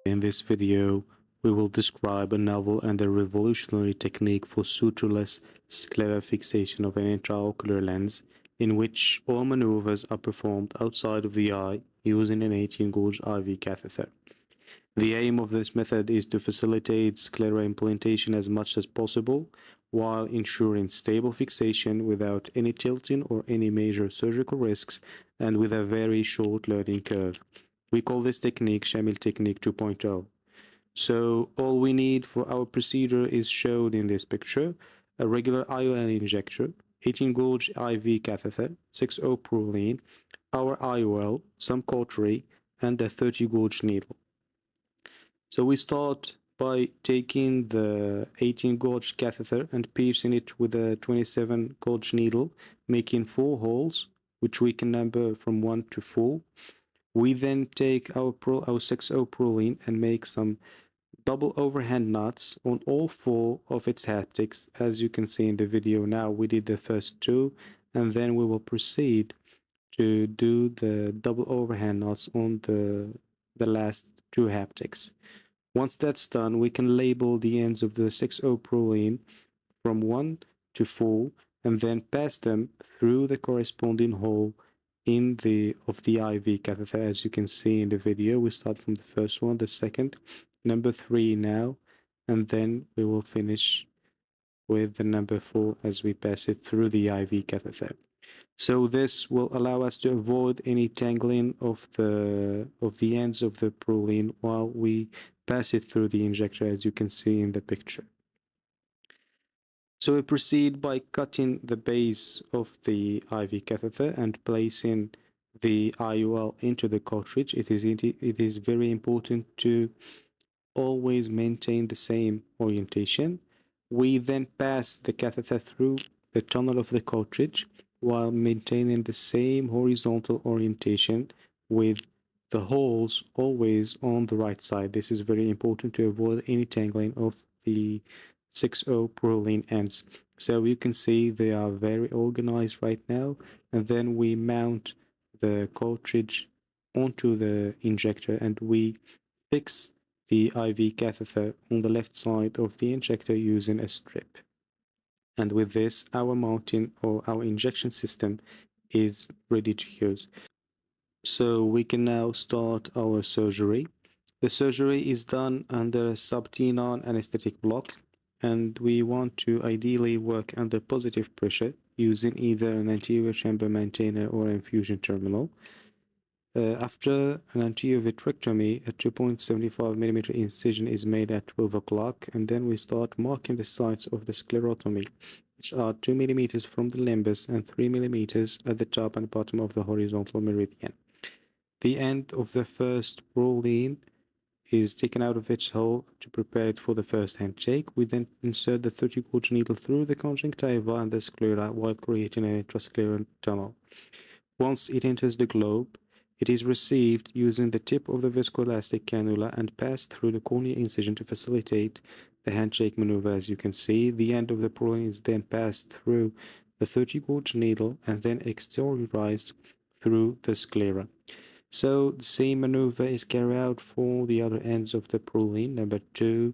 In this video, we will describe a novel and a revolutionary technique for sutureless sclerofixation of an intraocular lens, in which all maneuvers are performed outside of the eye using an 18-gauge IV catheter. The aim of this method is to facilitate sclera implantation as much as possible, while ensuring stable fixation without any tilting or any major surgical risks, and with a very short learning curve. We call this technique Shamil Technique 2.0. So all we need for our procedure is shown in this picture: a regular IOL injector, 18-gauge IV catheter, 6O Prolene, our IOL, some cautery, and a 30-gauge needle. So we start by taking the 18-gauge catheter and piercing it with a 27-gauge needle, making 4 holes, which we can number from 1 to 4. We then take our 6O Prolene and make some double overhand knots on all 4 of its haptics. As you can see in the video now, we did the first 2, and then we will proceed to do the double overhand knots on the last 2 haptics. Once that's done, we can label the ends of the 6O Prolene from 1 to 4 and then pass them through the corresponding hole in the IV catheter. As you can see in the video, we start from the first one, the second, number 3 now, and then we will finish with the number 4 as we pass it through the IV catheter. So this will allow us to avoid any tangling of the ends of the Prolene while we pass it through the injector, as you can see in the picture. So we proceed by cutting the base of the IV catheter and placing the IOL into the cartridge. It is very important to always maintain the same orientation. We then pass the catheter through the tunnel of the cartridge while maintaining the same horizontal orientation, with the holes always on the right side. This is very important to avoid any tangling of the 6O Prolene ends. So you can see they are very organized right now, and then we mount the cartridge onto the injector and we fix the IV catheter on the left side of the injector using a strip. And with this, our mounting or our injection system is ready to use. So we can now start our surgery. The surgery is done under a subtenon anesthetic block, and we want to ideally work under positive pressure using either an anterior chamber maintainer or infusion terminal. After an anterior vitrectomy, a 2.75mm incision is made at 12 o'clock, and then we start marking the sites of the sclerotomy, which are 2mm from the limbus and 3mm at the top and bottom of the horizontal meridian. The end of the first Prolene is taken out of its hole to prepare it for the first handshake. We then insert the 30-gauge needle through the conjunctiva and the sclera while creating an intrascleral tunnel. Once it enters the globe, it is received using the tip of the viscoelastic cannula and passed through the cornea incision to facilitate the handshake maneuver. As you can see, the end of the Prolene is then passed through the 30-gauge needle and then exteriorized through the sclera. So the same maneuver is carried out for the other ends of the Prolene, number 2,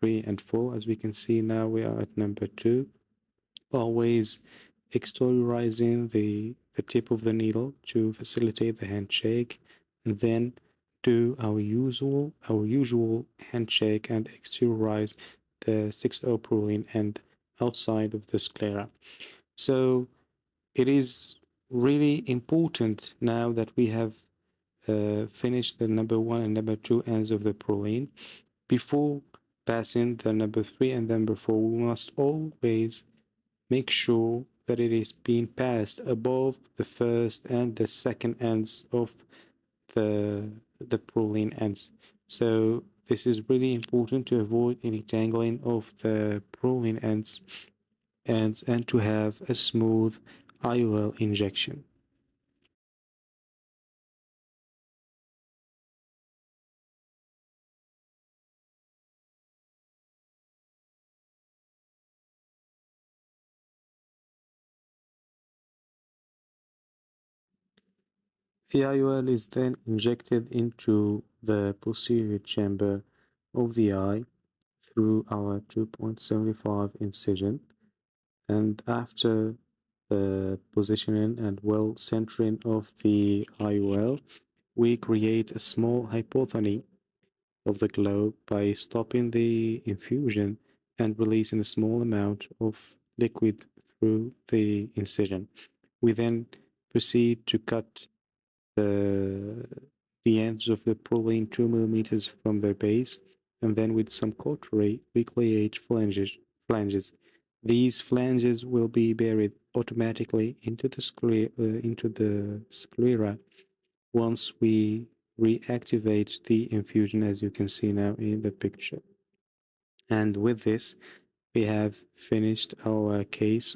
3, and 4. As we can see now, we are at number 2, always exteriorizing the tip of the needle to facilitate the handshake, and then do our usual handshake and exteriorize the 6O Prolene end outside of the sclera. So it is really important now that we have finished the number 1 and number 2 ends of the Prolene. Before passing the number 3 and number 4, we must always make sure that it is being passed above the first and the second ends of the Prolene ends. So this is really important to avoid any tangling of the Prolene ends and to have a smooth IOL injection. The IOL is then injected into the posterior chamber of the eye through our 2.75 incision, and after the positioning and well centering of the IOL, we create a small hypothony of the globe by stopping the infusion and releasing a small amount of liquid through the incision. We then proceed to cut the the ends of the purlin 2 millimeters from their base, and then with some cautery we create flanges. These flanges will be buried automatically into the sclera once we reactivate the infusion, as you can see now in the picture. And with this, we have finished our case